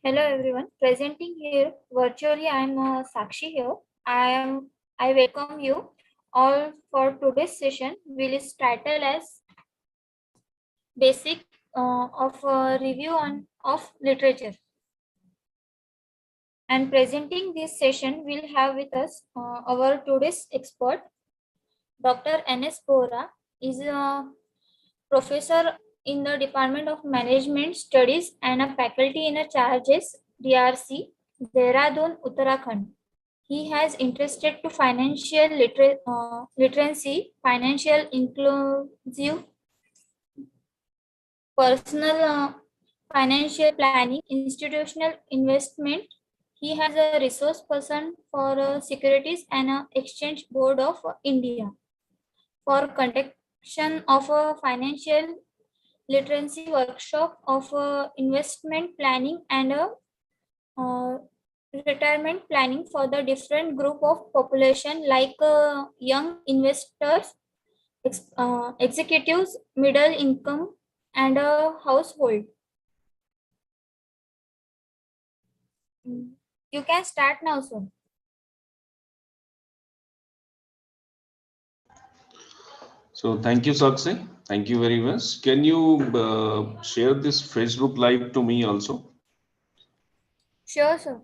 Hello everyone. Presenting here virtually, I am Sakshi here. I welcome you all for today's session. Will is titled as Basic of Review on of Literature. And presenting this session, we'll have with us our today's expert, Dr. N.S. Bora, is a professor in the Department of Management Studies and a faculty in a charges DRC, Dehradun, Uttarakhand. He has interested to financial literacy, financial inclusive, personal financial planning, institutional investment. He has a resource person for Securities and Exchange Board of India for conduction of a financial literacy workshop of investment planning and uh, retirement planning for the different group of population like young investors, executives, middle income, and a household. You can start now, soon. So thank you, Sakshi. Thank you very much. Can you share this Facebook Live to me also Sure, sir.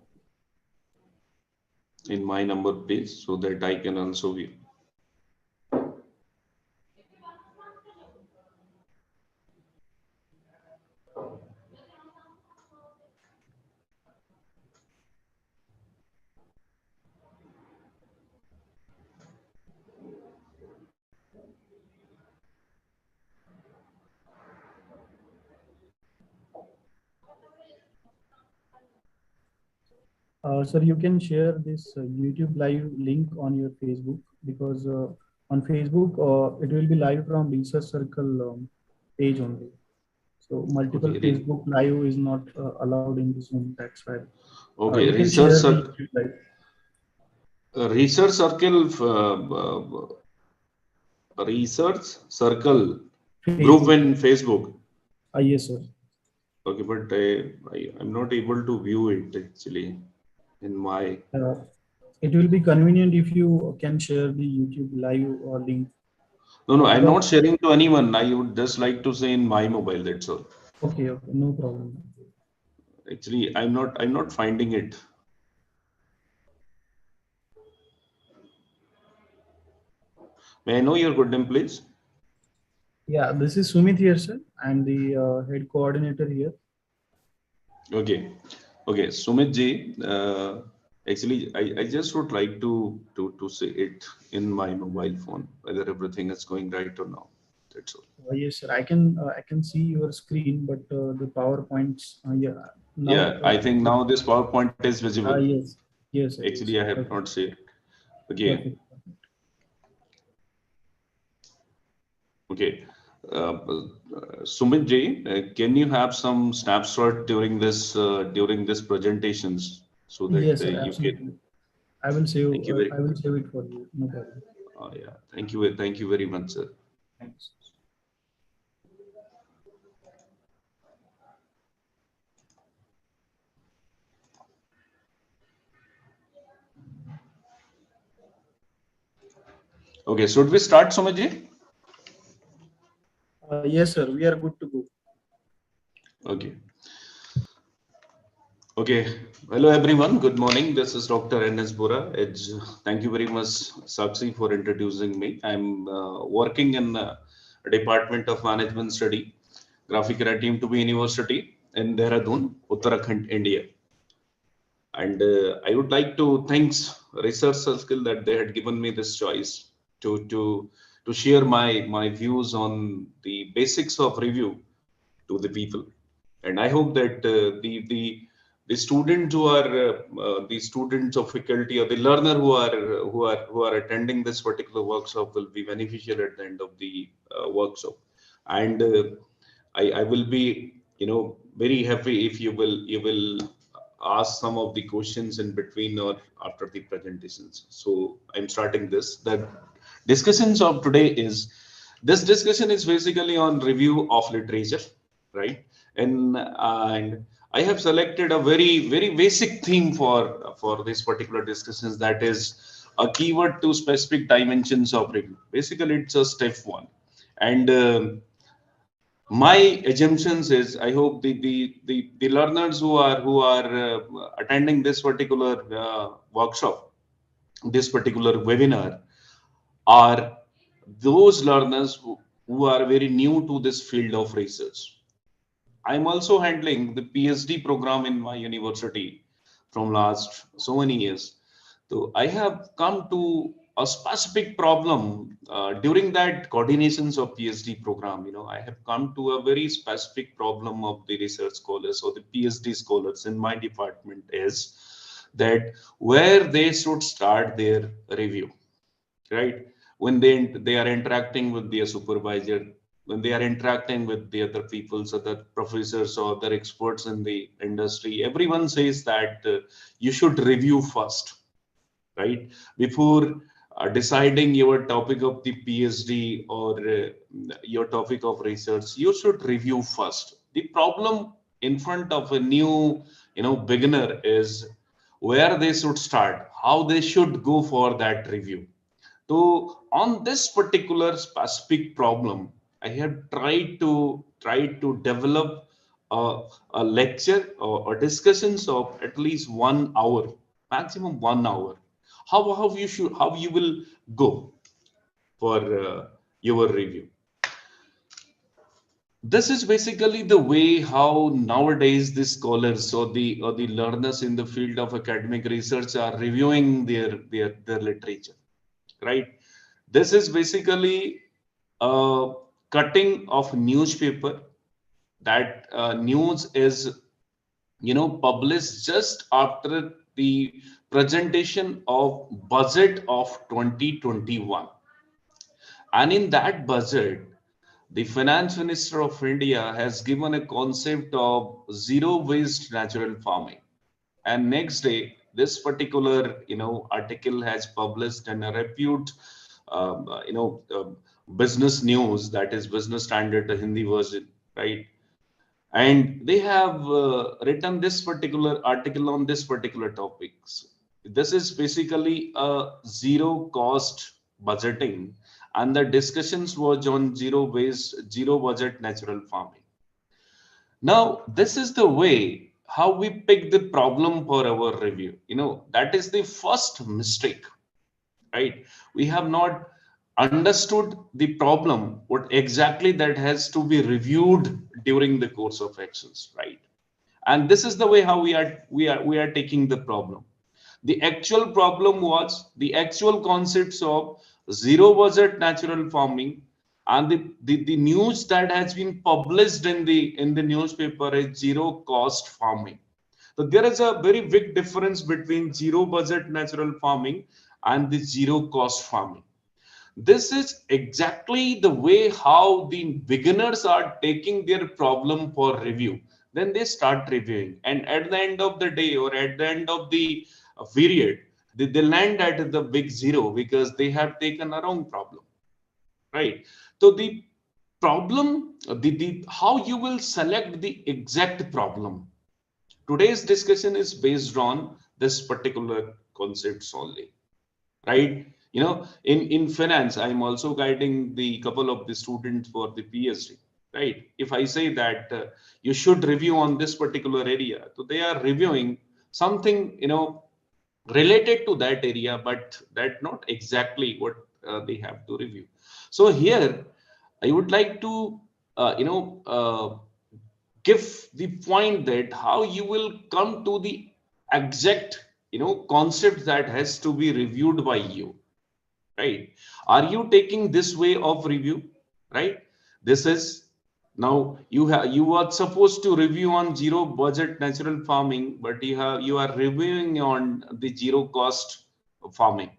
in my number, please, so that I can also view. Sir, you can share this YouTube live link on your Facebook because on Facebook it will be live from Research Circle page only. So multiple Okay. Facebook live is not allowed in this Zoom. That's why. Okay. You can share the YouTube live. Research Circle Research Circle group in Facebook. Yes, sir. Okay, but I'm not able to view it actually in my. It will be convenient if you can share the YouTube live link. No, I'm not sharing to anyone. I would just like to say in my mobile. That's all. Okay, no problem. Actually, I'm not finding it. May I know your good name, please? Yeah, this is Sumit here, sir. I'm the head coordinator here. Okay, Sumit ji. Actually, I just would like to say it in my mobile phone whether everything is going right or not. That's all. Yes, sir. I can see your screen, but the PowerPoints. Yeah. Now, Yeah, I think now this PowerPoint is visible. Yes. Yes. Sir, Actually, yes. I have not seen it. Okay. Perfect. Okay. Sumit ji, can you have some snapshot during this presentations so that Yes, sir. you Absolutely. can. I will save. Thank you very. I will save it for you. No problem. Yeah. Thank you very much, sir. Thanks. Okay, should we start, Sumit ji? Yes, sir. We are good to go. Okay. Okay. Hello, everyone. Good morning. This is Dr. N.S. Bora. Thank you very much, Sakshi, for introducing me. I'm working in Department of Management Study, Graphic Team to be University in Dehradun, Uttarakhand, India. And I would like to thanks Research Circle that they had given me this choice to share my views on the basics of review to the people. And I hope that the students who are the students of faculty or the learner who are attending this particular workshop will be beneficial at the end of the workshop. And I will be very happy if you will ask some of the questions in between or after the presentations. So I'm starting this. The discussions of today is this discussion is basically on review of literature, right? And I have selected a very basic theme for this particular discussions, that is a keyword to specific dimensions of review. Basically, it's a step one, and my assumptions is I hope the learners who are attending this particular workshop, this particular webinar, are those learners who are very new to this field of research. I'm also handling the PhD program in my university from last so many years. So I have come to a specific problem during that coordinations of PhD program. I have come to a very specific problem of the research scholars or the PhD scholars in my department, is that where they should start their review, right? When they are interacting with their supervisor, when they are interacting with the other people, so the professors or other experts in the industry, everyone says that you should review first, right? Before deciding your topic of the PhD or your topic of research, you should review first. The problem in front of a new beginner is where they should start, how they should go for that review. So on this particular specific problem, I have tried to develop a lecture or discussions of at least 1 hour, maximum 1 hour. How you will go for your review. This is basically the way how nowadays the scholars or the learners in the field of academic research are reviewing their literature, right? This is basically a cutting of newspaper. That news is published just after the presentation of budget of 2021, and in that budget the finance minister of India has given a concept of zero waste natural farming. And next day this particular article has published in a repute business news, that is Business Standard, the Hindi version, right? And they have written this particular article on this particular topics. This is basically a zero cost budgeting, and the discussions was on zero waste, zero budget natural farming. Now this is the way how we pick the problem for our review. That is the first mistake, right? We have not understood the problem, what exactly that has to be reviewed during the course of actions, right? And this is the way how we are taking the problem. The actual problem was the actual concepts of zero budget natural farming, and the news that has been published in the newspaper is zero cost farming. So there is a very big difference between zero budget natural farming and the zero cost farming. This is exactly the way how the beginners are taking their problem for review. Then they start reviewing, and at the end of the day or at the end of the period, they land at the big zero because they have taken a wrong problem, right? So the problem, the how you will select the exact problem. Today's discussion is based on this particular concepts only, right? In finance, I'm also guiding the couple of the students for the PhD, right? If I say that you should review on this particular area, so they are reviewing something related to that area, but that not exactly what they have to review. So here I would like to give the point that how you will come to the exact concept that has to be reviewed by you, right? Are you taking this way of review, right? This is, now you are supposed to review on zero budget natural farming, but you are reviewing on the zero cost farming.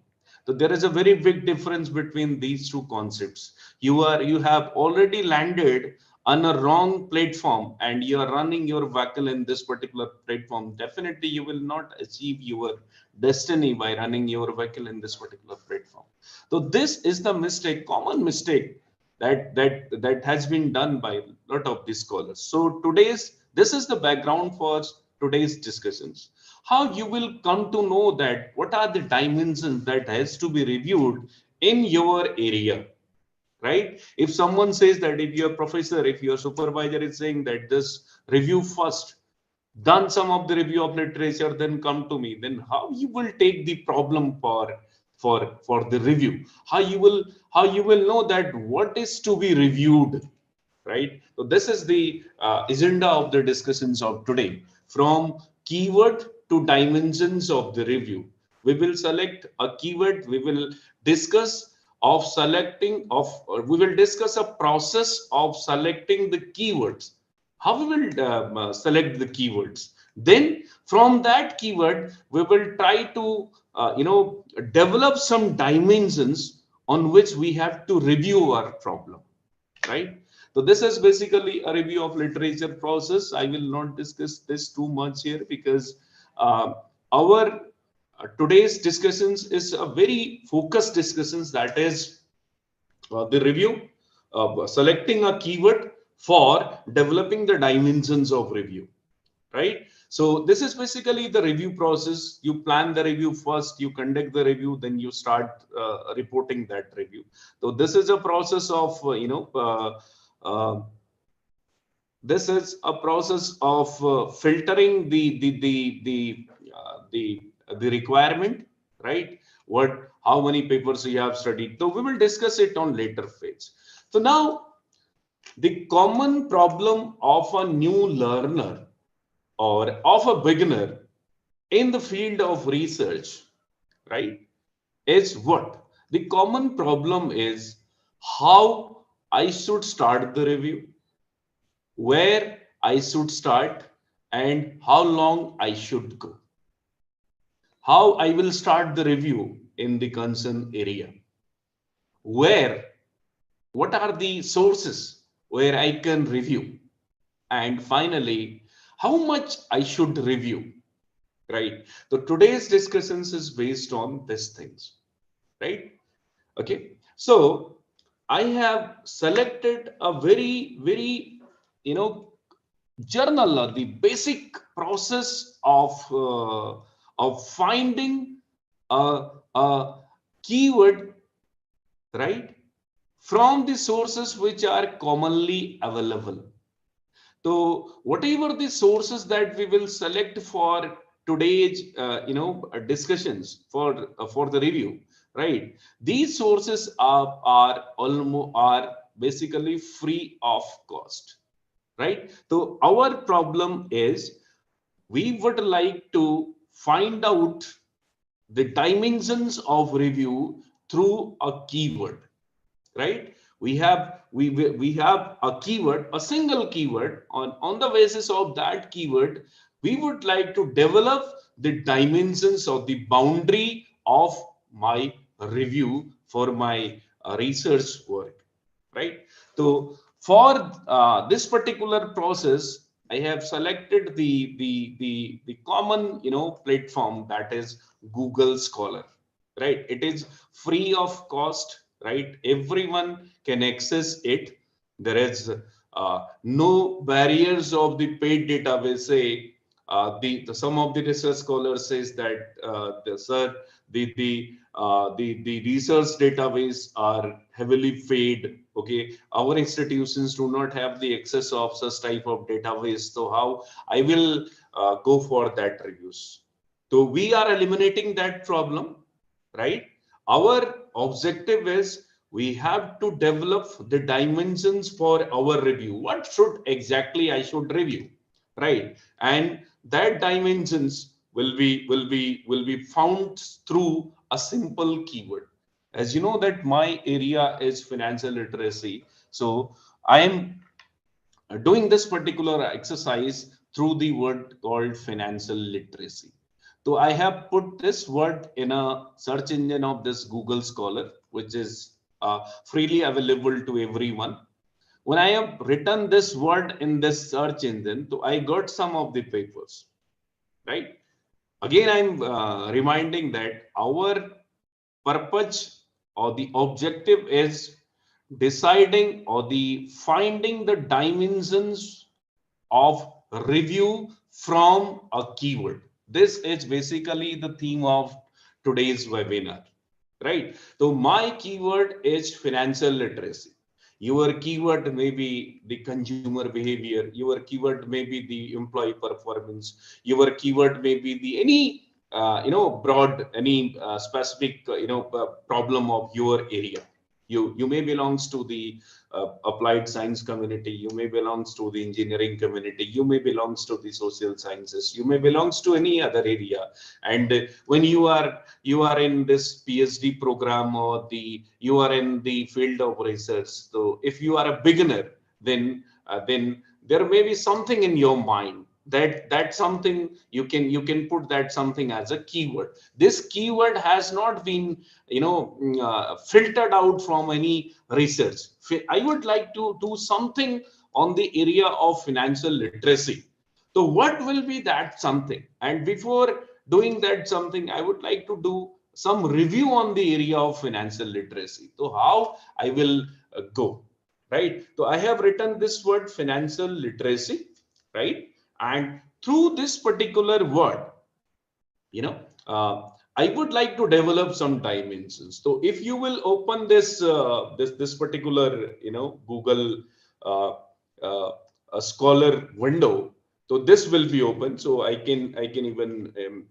So there is a very big difference between these two concepts. You have already landed on a wrong platform and you are running your vehicle in this particular platform. Definitely you will not achieve your destiny by running your vehicle in this particular platform. So this is the mistake, common mistake that has been done by a lot of these scholars. So today's this is the background for today's discussions. How you will come to know that what are the dimensions that has to be reviewed in your area, right? If someone says that, if your professor, if your supervisor is saying that this review first, done some of the review of literature, then come to me, then how you will take the problem for the review? How you will know that what is to be reviewed, right? So this is the agenda of the discussions of today. From keyword to dimensions of the review, we will select a keyword. We will discuss of selecting of, or we will discuss a process of selecting the keywords. How we will select the keywords. Then from that keyword, we will try to develop some dimensions on which we have to review our problem, right? So this is basically a review of literature process. I will not discuss this too much here because our today's discussions is a very focused discussions, that is the review, selecting a keyword for developing the dimensions of review, right? So this is basically the review process. You plan the review first, you conduct the review, then you start reporting that review. So this is a process of uh, this is a process of filtering the requirement, right? What, how many papers you have studied. So we will discuss it on later phase. So now the common problem of a new learner or of a beginner in the field of research, right, is what? The common problem is how I should start the review, where I should start, and how long I should go. How I will start the review in the concern area, where, what are the sources where I can review, and finally, how much I should review, right? So today's discussions is based on these things, right? Okay, so I have selected a very journal, the basic process of finding a keyword, right, from the sources which are commonly available. So whatever the sources that we will select for today's discussions for the review, right? These sources are basically free of cost, right? So our problem is we would like to find out the dimensions of review through a keyword, right? We have a keyword, a single keyword. On the basis of that keyword, we would like to develop the dimensions of the boundary of my review for my research work, right? So for this particular process, I have selected the common platform, that is Google Scholar, right? It is free of cost, right? Everyone can access it. There is no barriers of the paid database. Say the some of the research scholars says that the research database are heavily paid. Okay, our institutions do not have the access of such type of database. So how I will go for that reviews? So we are eliminating that problem, right? Our objective is we have to develop the dimensions for our review. What should exactly I should review, right? And that dimensions will be found through a simple keyword. As you know that my area is financial literacy, so I am doing this particular exercise through the word called financial literacy. So I have put this word in a search engine of this Google Scholar, which is freely available to everyone. When I have written this word in this search engine, so I got some of the papers, right? Again, I'm reminding that our purpose or the objective is deciding or the finding the dimensions of review from a keyword. This is basically the theme of today's webinar, right? So my keyword is financial literacy. Your keyword may be the consumer behavior. Your keyword may be the employee performance. Your keyword may be the any broad, any specific problem of your area. You may belongs to the applied science community. You may belongs to the engineering community. You may belongs to the social sciences. You may belongs to any other area. And when you are in this PhD program, or you are in the field of research. So if you are a beginner, then there may be something in your mind, that something you can put that something as a keyword. This keyword has not been filtered out from any research. I would like to do something on the area of financial literacy. So what will be that something? And before doing that something, I would like to do some review on the area of financial literacy. So how I will go, right? So I have written this word financial literacy, right? And through this particular word, you know, I would like to develop some dimensions. So if you will open this particular Google uh, uh, a scholar window, so this will be open. So I can even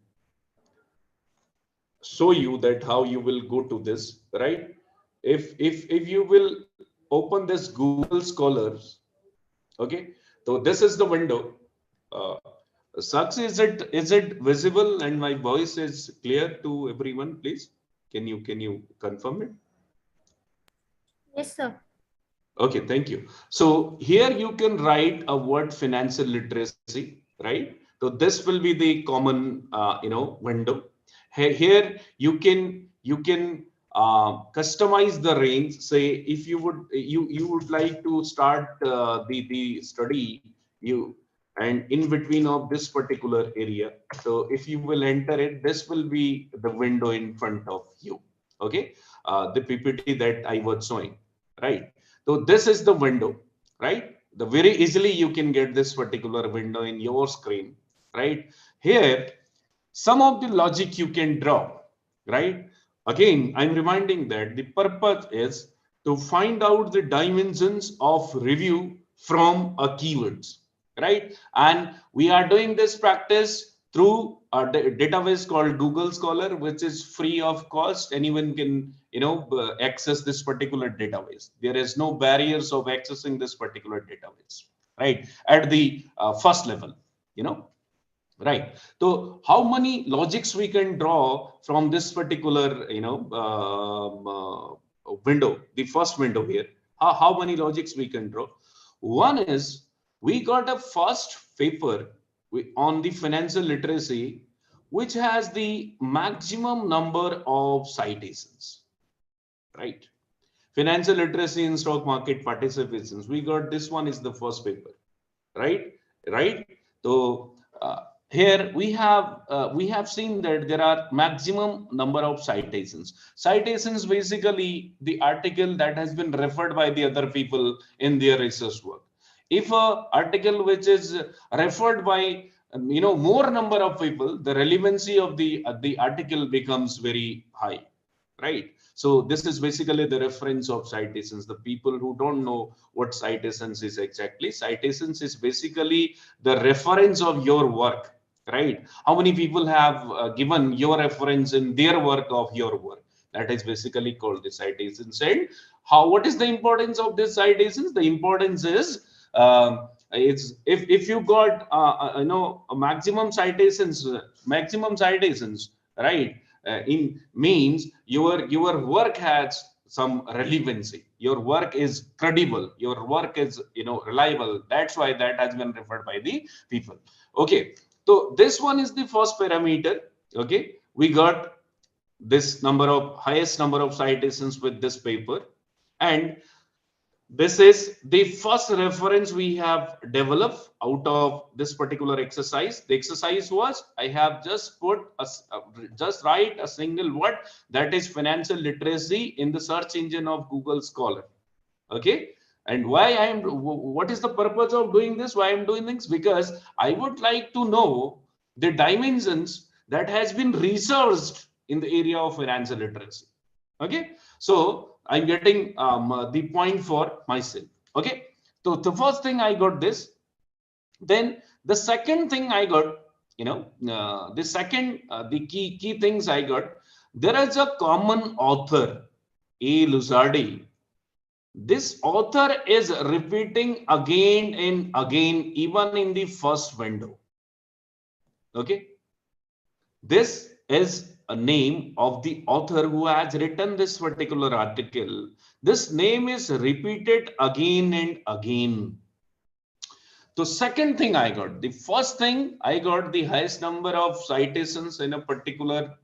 show you that how you will go to this, right? If you will open this Google Scholars, okay, so this is the window. uh, Saks, is it visible and my voice is clear to everyone, please? Can you confirm it? Yes, sir. Okay, thank you. So here you can write a word financial literacy, right? So this will be the common window. Here you can customize the range. Say if you would like to start the study, you and in between of this particular area. So if you will enter it, this will be the window in front of you. Okay, the PPT that I was showing, right? So this is the window, right? The very easily you can get this particular window in your screen, right? Here, some of the logic you can draw, right? Again, I'm reminding that the purpose is to find out the dimensions of review from a keywords, right? And we are doing this practice through a database called Google Scholar, which is free of cost. Anyone can access this particular database. There is no barriers of accessing this particular database, right? At the first level, you know right. So how many logics we can draw from this particular window, the first window here? How many logics we can draw? One is, we got a first paper on the financial literacy, which has the maximum number of citations, right? Financial literacy in stock market participations, we got this one is the first paper, right? Right. So here we have seen that there are maximum number of citations. Citations basically the article that has been referred by the other people in their research work. If a article which is referred by more number of people, the relevancy of the article becomes very high, right? So this is basically the reference of citations. The people who don't know what citations is exactly, citations is basically the reference of your work, right? How many people have given your reference in their work of your work? That is basically called the citations. And what is the importance of this citations? The importance is it's if you got a maximum citations, right? In means your work has some relevancy, your work is credible, your work is reliable. That's why that has been referred by the people. Okay, so this one is the first parameter. Okay, we got this highest number of citations with this paper, and this is the first reference we have developed out of this particular exercise. The exercise was, I have just just write a single word, that is financial literacy, in the search engine of Google Scholar. Okay. And why I am, what is the purpose of doing this? Why I'm doing things? Because I would like to know the dimensions that has been researched in the area of financial literacy. Okay, so I'm getting the point for myself. Okay, so the first thing I got this. Then the second thing I got, the key things I got. There is a common author, A. Luzardi. This author is repeating again and again, even in the first window. Okay, this is a name of the author who has written this particular article. This name is repeated again and again. So second thing I got, the first thing I got the highest number of citations in a particular,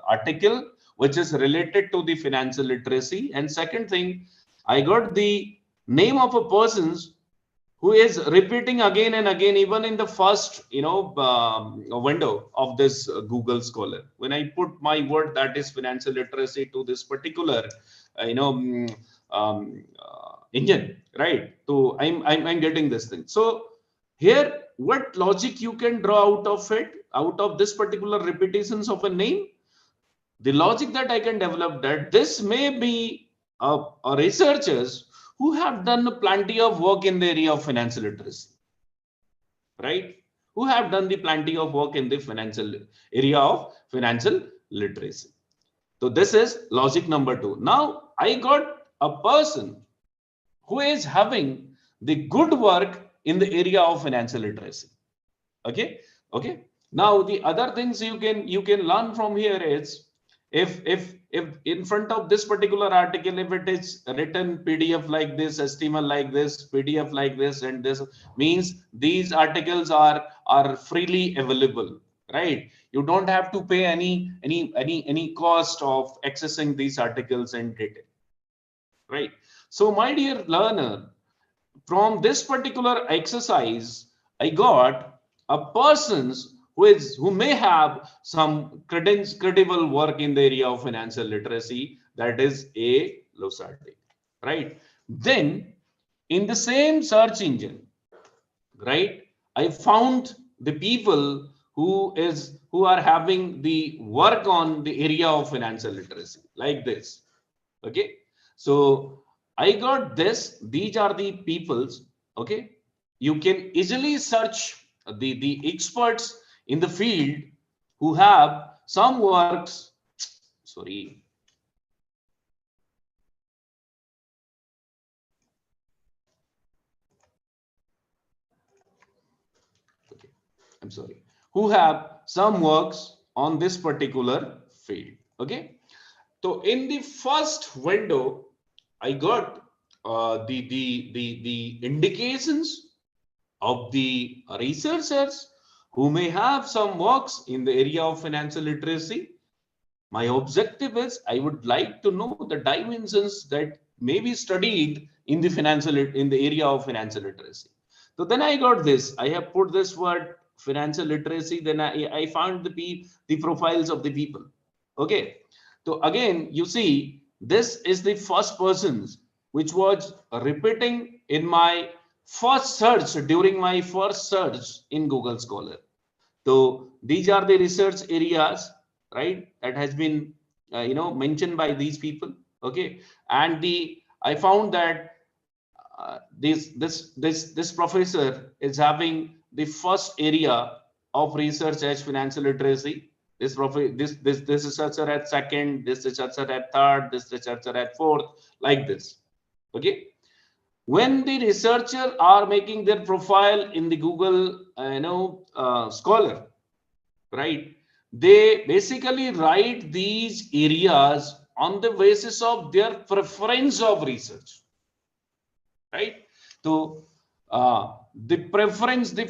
article, which is related to the financial literacy. And second thing, I got the name of a person who is repeating again and again, even in the first, window of this Google Scholar. When I put my word that is financial literacy to this particular, engine, right? So I'm getting this thing. So here, what logic you can draw out of it, out of this particular repetitions of a name? The logic that I can develop that this may be researchers who have done plenty of work in the area of financial literacy, right? Who have done the plenty of work in the financial area of financial literacy. So this is logic number two. Now I got a person who is having the good work in the area of financial literacy. Okay. Now the other things you can learn from here is, if in front of this particular article, if it is written PDF like this, HTML like this, PDF like this, and this means these articles are freely available, right? You don't have to pay any cost of accessing these articles in detail, right? So my dear learner, from this particular exercise, I got a persons who may have some credible work in the area of financial literacy, that is A. Losardi, right? Then in the same search engine, right, I found the people who are having the work on the area of financial literacy like this. Okay, so I got this. These are the peoples. Okay, you can easily search the experts in the field who have some works. Sorry. Okay, I'm sorry. Who have some works on this particular field. Okay, so in the first window, I got the indications of the researchers who may have some works in the area of financial literacy. My objective is I would like to know the dimensions that may be studied in the area of financial literacy. So then I got this. I have put this word financial literacy. Then I found the profiles of the people. Okay. So again, you see, this is the first persons which was repeating in my first search during my first search in Google Scholar. So these are the research areas, right? That has been, mentioned by these people. Okay, and I found that this professor is having the first area of research as financial literacy. This researcher at second, this researcher at third, this researcher at fourth, like this. Okay, when the researcher are making their profile in the Google Scholar, right, they basically write these areas on the basis of their preference of research, right? So the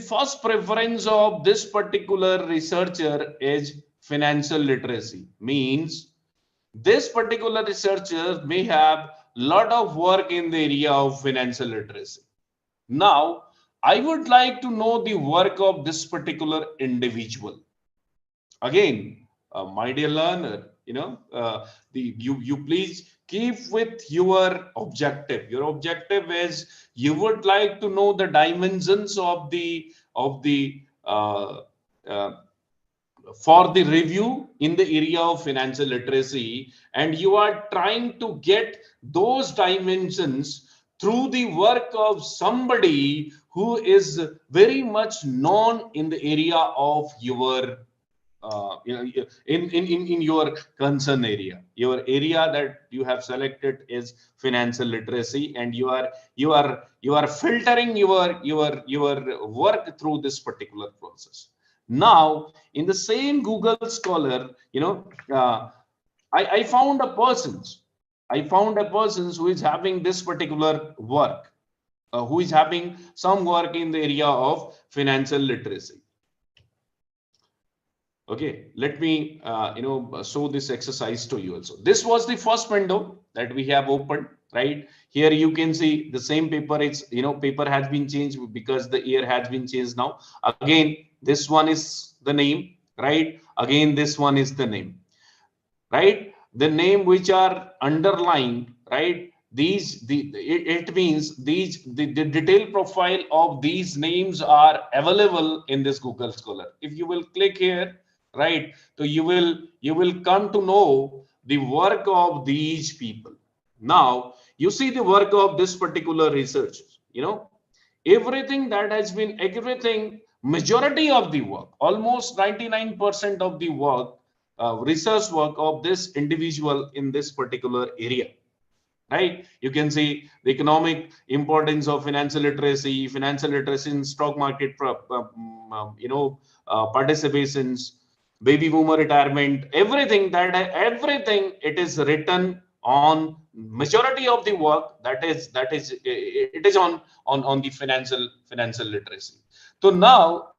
first preference of this particular researcher is financial literacy, means this particular researcher may have lot of work in the area of financial literacy. Now I would like to know the work of this particular individual. Again, my dear learner, you please keep with your objective. Your objective is you would like to know the dimensions of the for the review in the area of financial literacy, and you are trying to get those dimensions through the work of somebody who is very much known in the area of your in your concern area. Your area that you have selected is financial literacy, and you are filtering your work through this particular process. Now in the same Google Scholar, I found a person who is having this particular work, who is having some work in the area of financial literacy. Okay, let me show this exercise to you also. This was the first window that we have opened, right? Here you can see the same paper. It's, paper has been changed because the year has been changed now. Again, this one is the name, right? Again, this one is the name, right? The name which are underlined, right? It means the detailed profile of these names are available in this Google Scholar. If you will click here, right, so you will come to know the work of these people. Now you see the work of this particular researcher. Everything majority of the work, almost 99% of the work, research work of this individual in this particular area, right? You can see the economic importance of financial literacy in stock market, participations, baby boomer retirement, everything it is written on. Majority of the work that is it is on the financial literacy. So now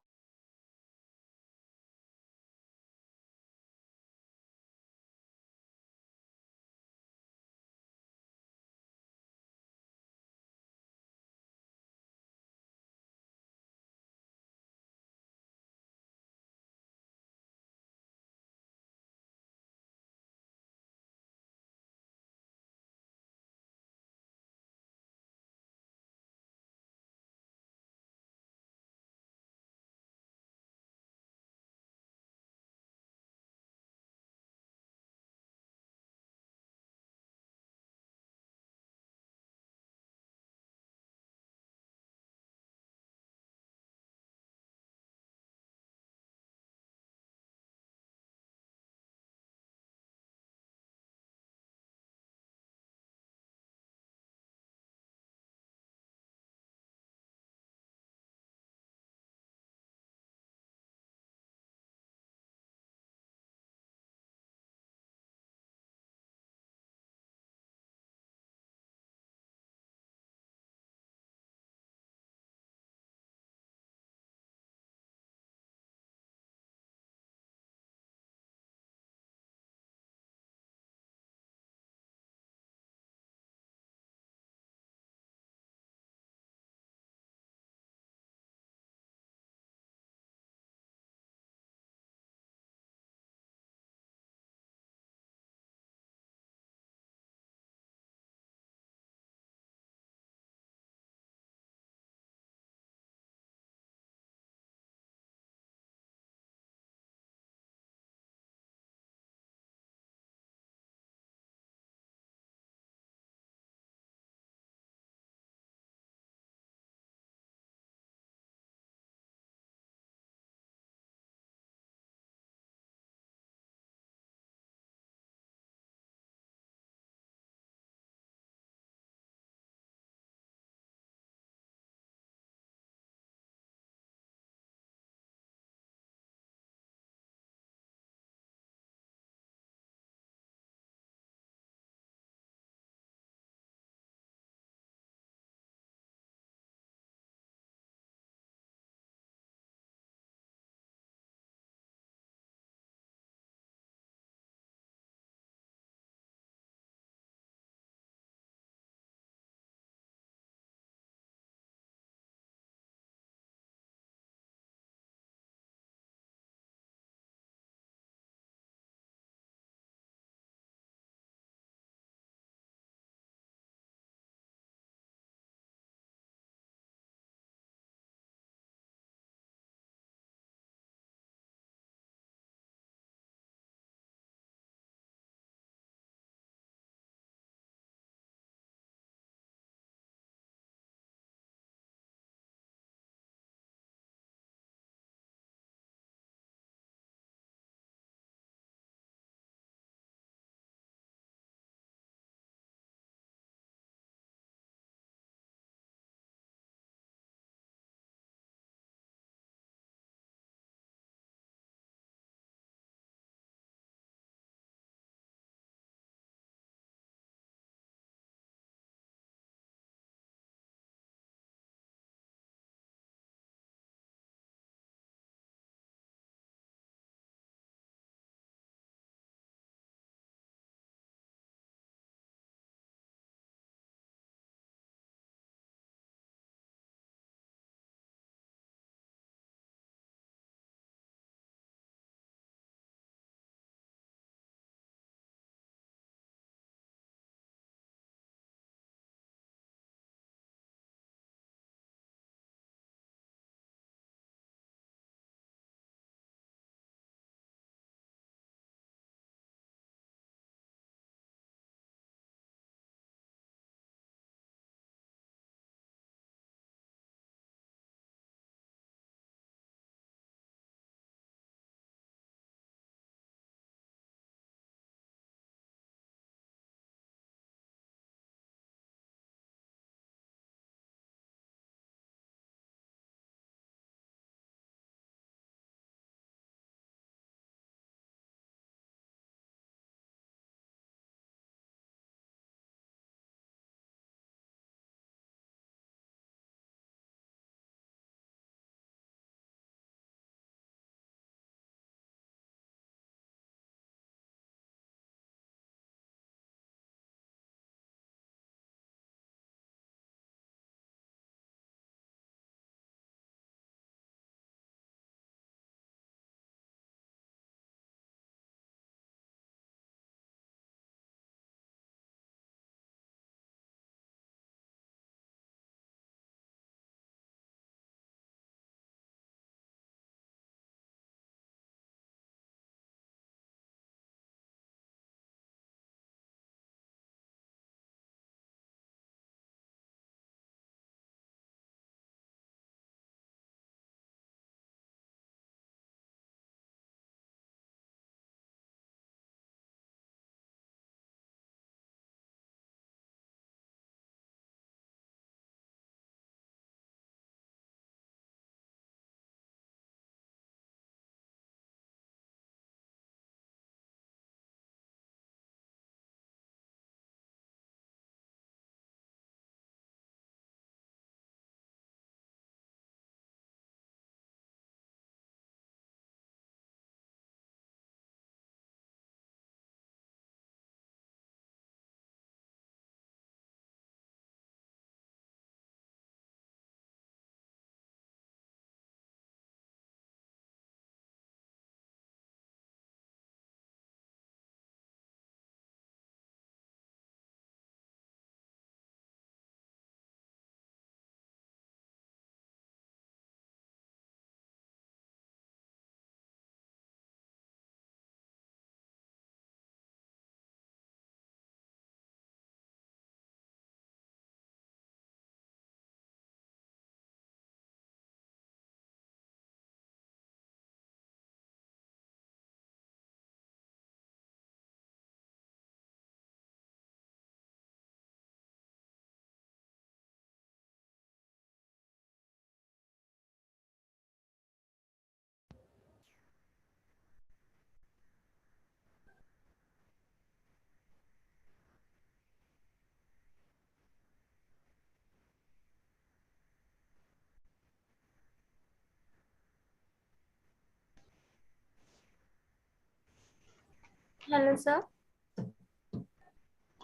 Hello, sir.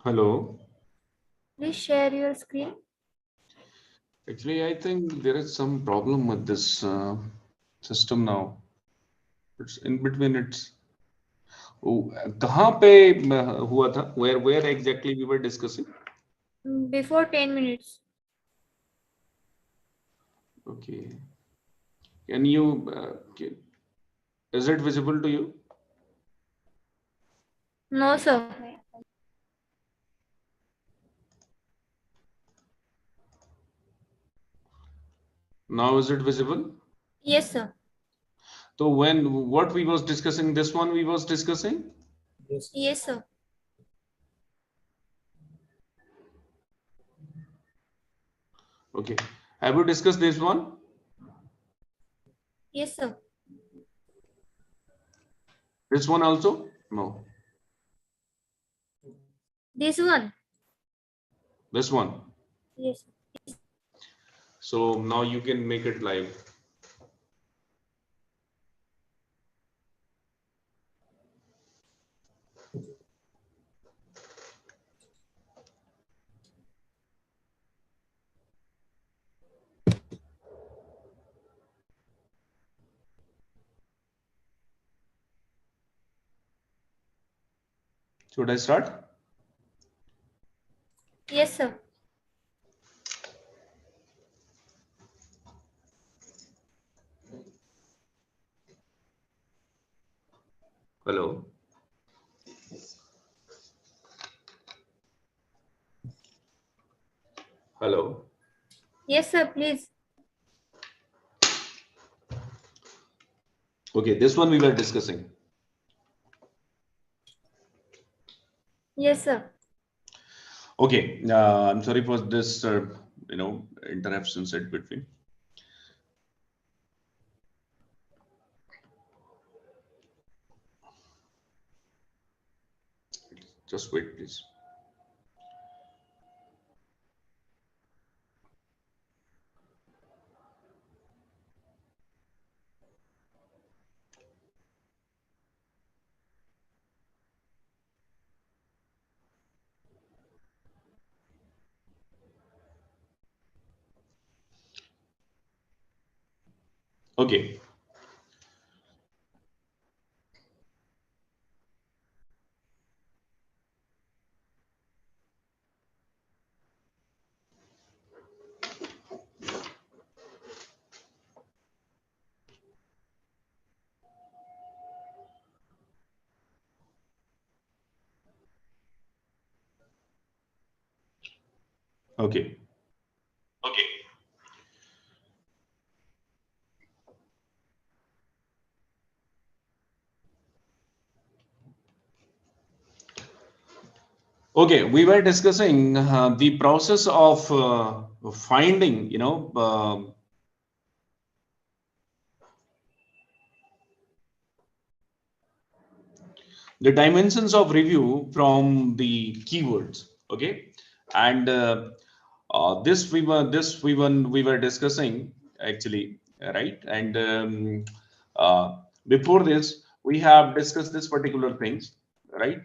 Hello. Please share your screen. Actually, I think there is some problem with this system now. It's in between. It's कहाँ पे हुआ था? Where exactly we were discussing? Before 10 minutes. Okay. Can you? Is it visible to you? No, sir. Now is it visible? Yes, sir. So what we was discussing, this one we was discussing? Yes, sir. Okay. Have you discussed this one? Yes, sir. This one also? No. This one. This one. Yes. So now you can make it live. Should I start? Yes, sir. Hello. Hello. Yes, sir. Please. Okay, this one we were discussing. Yes, sir. Okay, I'm sorry for this, interruptions in between. Just wait, please. Okay. Okay. Okay. Okay, we were discussing the process of finding, the dimensions of review from the keywords. Okay, and we were discussing actually, right? And before this, we have discussed this particular things, right?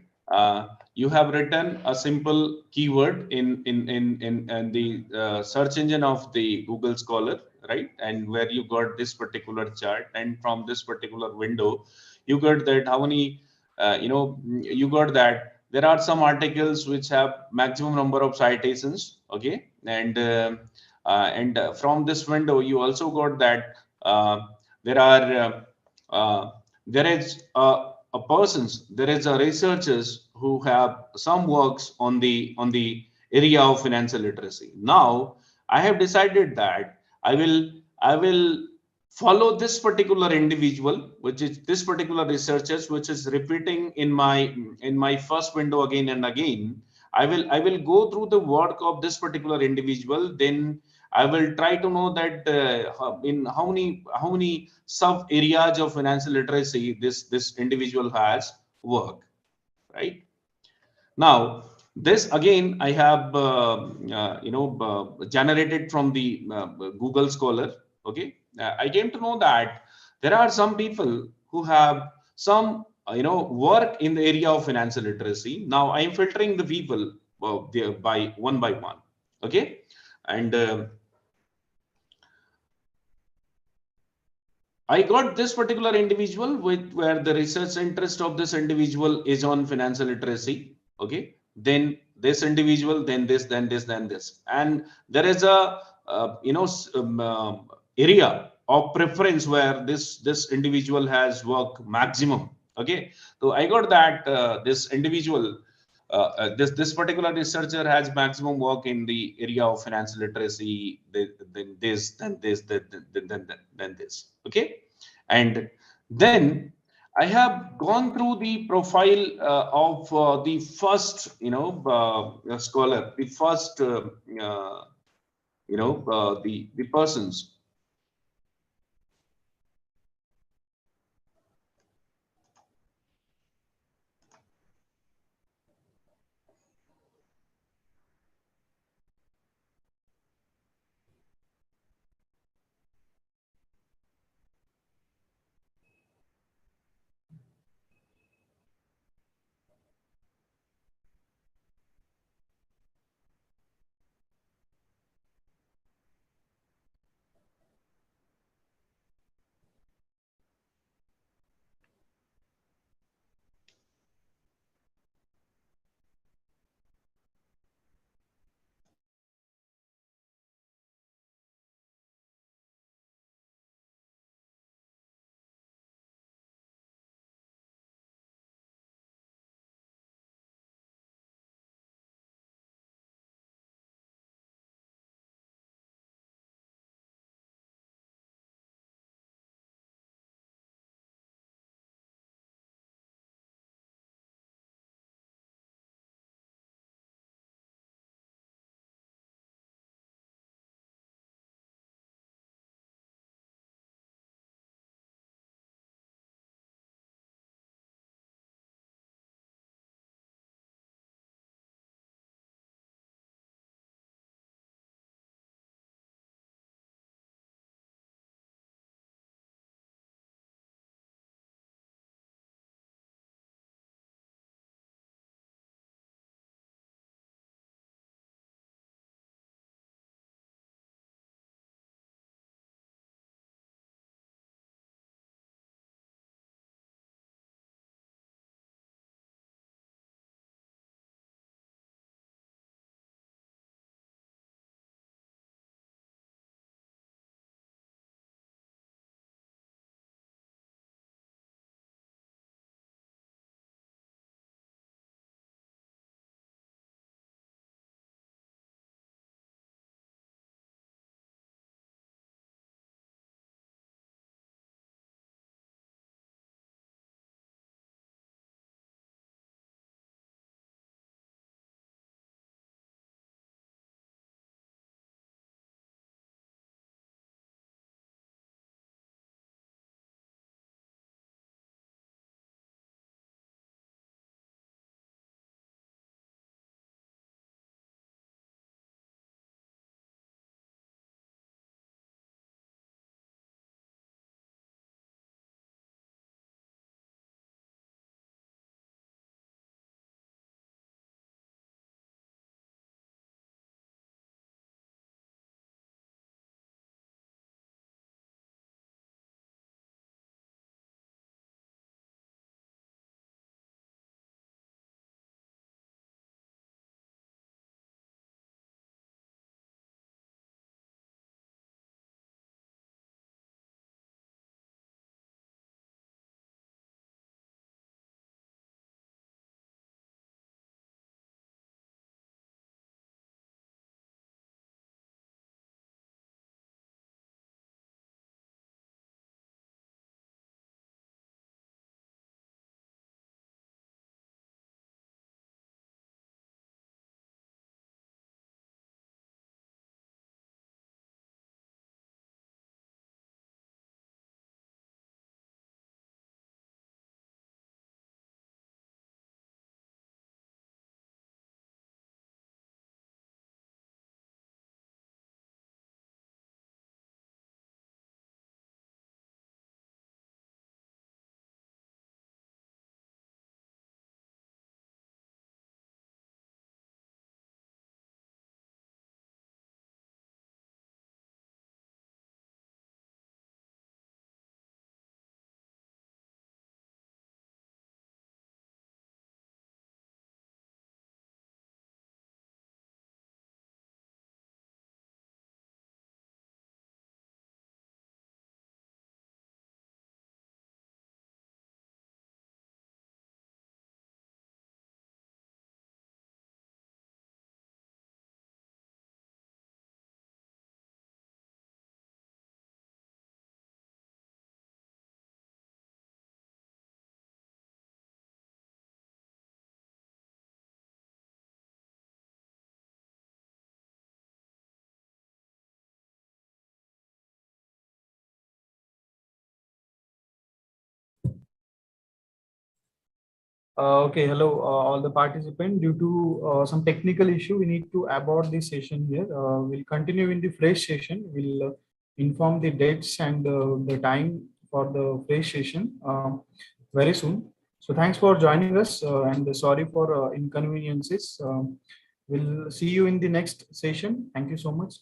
You have written a simple keyword in the search engine of the Google Scholar, right? And where you got this particular chart, and from this particular window, you got that how many, you got that there are some articles which have maximum number of citations. Okay, and from this window you also got that there are there is a persons, there is a researchers who have some works on the area of financial literacy. Now I have decided that I will follow this particular individual, which is this particular researchers, which is repeating in my first window again and again. I will go through the work of this particular individual. Then I will try to know that in how many sub areas of financial literacy this individual has work, right? Now this again I have generated from the Google Scholar. Okay, I came to know that there are some people who have some work in the area of financial literacy. Now I am filtering the people by one. Okay. And I got this particular individual with where the research interest of this individual is on financial literacy. Okay. Then this individual, then this, then this, then this. And there is a, area of preference where this individual has worked maximum. Okay. So I got that this individual, this particular researcher has maximum work in the area of financial literacy, then this, then this, then this. Okay. And then I have gone through the profile of the first, scholar, the first, the persons. Okay, hello, all the participants. Due to some technical issue, we need to abort this session here. We'll continue in the fresh session. We'll inform the dates and the time for the fresh session very soon. So thanks for joining us and sorry for inconveniences. We'll see you in the next session. Thank you so much.